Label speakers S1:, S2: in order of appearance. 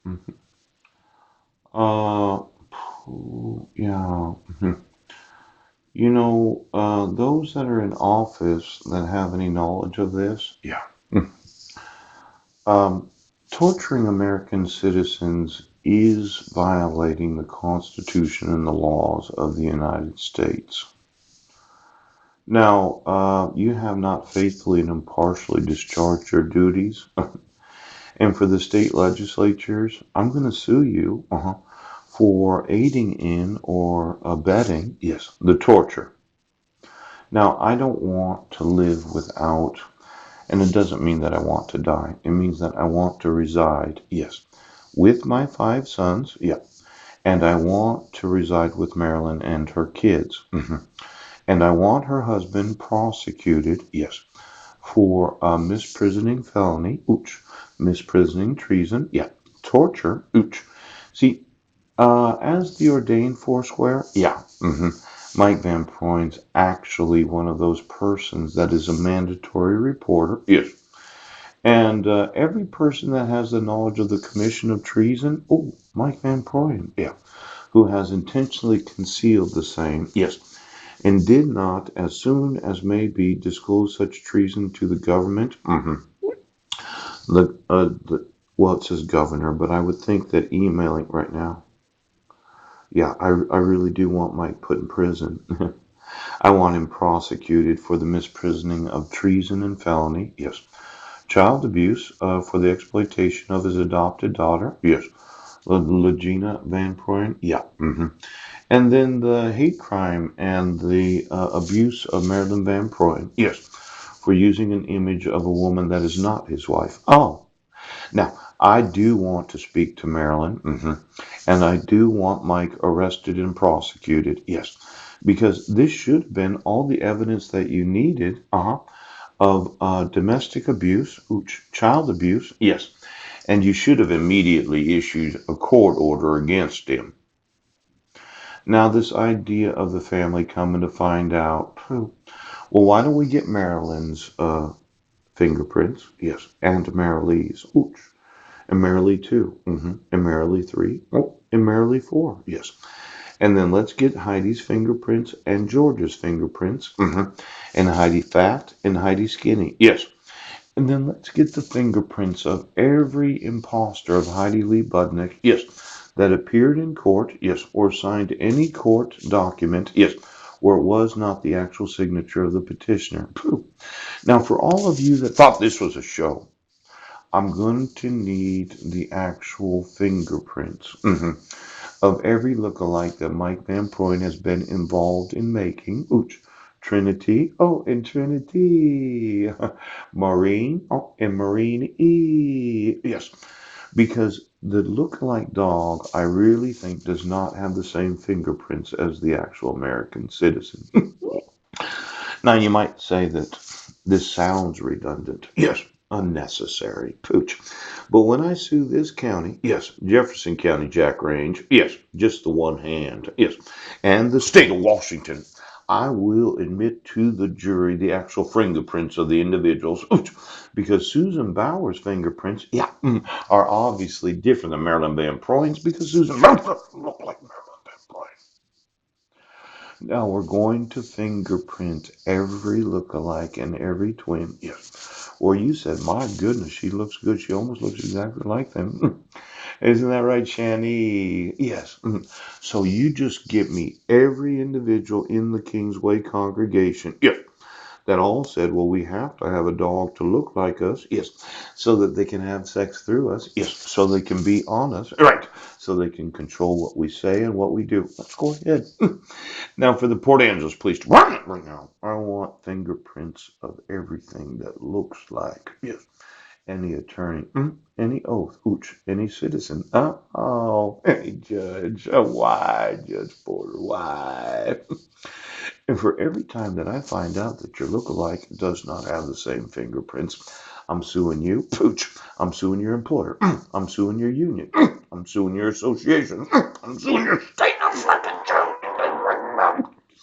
S1: Mhm. Uh, yeah. Mhm. Those that are in office that have any knowledge of this, yeah. Mm. Um, Torturing American citizens is violating the Constitution and the laws of the United States. Now, you have not faithfully and impartially discharged your duties. And for the state legislatures, I'm going to sue you for aiding in or abetting, yes, the torture. Now, I don't want to live without, and it doesn't mean that I want to die. It means that I want to reside, yes, with my five sons, yeah, and I want to reside with Marilyn and her kids. And I want her husband prosecuted, yes, for misprisioning felony, ouch, misprisioning treason, yeah, torture, ouch. See, as the ordained Foursquare, yeah, Mike Van Proyn's actually one of those persons that is a mandatory reporter, yes. And every person that has the knowledge of the commission of treason, oh, Mike Van Proyn, yeah, who has intentionally concealed the same, yes, and did not, as soon as may be, disclose such treason to the government. Well, it says governor, but I would think that emailing right now. Yeah, I really do want Mike put in prison. I want him prosecuted for the misprisioning of treason and felony. Yes. Child abuse for the exploitation of his adopted daughter. Yes. Legina Van Proyn. Yeah. And then the hate crime and the abuse of Marilyn Van Proyn. Yes. For using an image of a woman that is not his wife. Oh, now, I do want to speak to Marilyn, and I do want Mike arrested and prosecuted, yes, because this should have been all the evidence that you needed of domestic abuse, child abuse, yes, and you should have immediately issued a court order against him. Now, this idea of the family coming to find out, well, why don't we get Marilyn's fingerprints? Yes, and Marilee's. And Marilee 2, and Marilee 3, and Marilee 4, yes. And then let's get Heidi's fingerprints and George's fingerprints, and Heidi fat and Heidi skinny, yes. And then let's get the fingerprints of every imposter of Heidi Lee Budnick, yes, that appeared in court, yes, or signed any court document, yes, where it was not the actual signature of the petitioner. Now, for all of you that thought this was a show, I'm going to need the actual fingerprints of every lookalike that Mike Van Proyn has been involved in making. Ooch. Trinity. Oh, and Trinity. Maureen. Oh, and Maureen E. Yes. Because the lookalike dog, I really think, does not have the same fingerprints as the actual American citizen. Now, you might say that this sounds redundant. Yes, unnecessary. Pooch. But when I sue this county, yes, Jefferson County Jack Range, yes, just the one hand, yes, and the state of Washington, I will admit to the jury the actual fingerprints of the individuals, because Susan Bauer's fingerprints, yeah, are obviously different than Marilyn Van Proyn's because Susan Bauer doesn't look like Marilyn Van Proyn. Now we're going to fingerprint every look-alike and every twin. Yes. Well, you said, my goodness, she looks good. She almost looks exactly like them. Isn't that right, Shani? Yes. So you just give me every individual in the Kingsway congregation. Yes, that all said, well, we have to have a dog to look like us, yes, so that they can have sex through us, yes, so they can be on us, right, so they can control what we say and what we do. Let's go ahead. Now, for the Port Angeles Police Department right now, I want fingerprints of everything that looks like, yes, any attorney, any oath, any citizen, any judge, why, Judge Porter, why? And for every time that I find out that your lookalike does not have the same fingerprints, I'm suing you, pooch. I'm suing your employer. I'm suing your union. I'm suing your association. I'm suing your state of fucking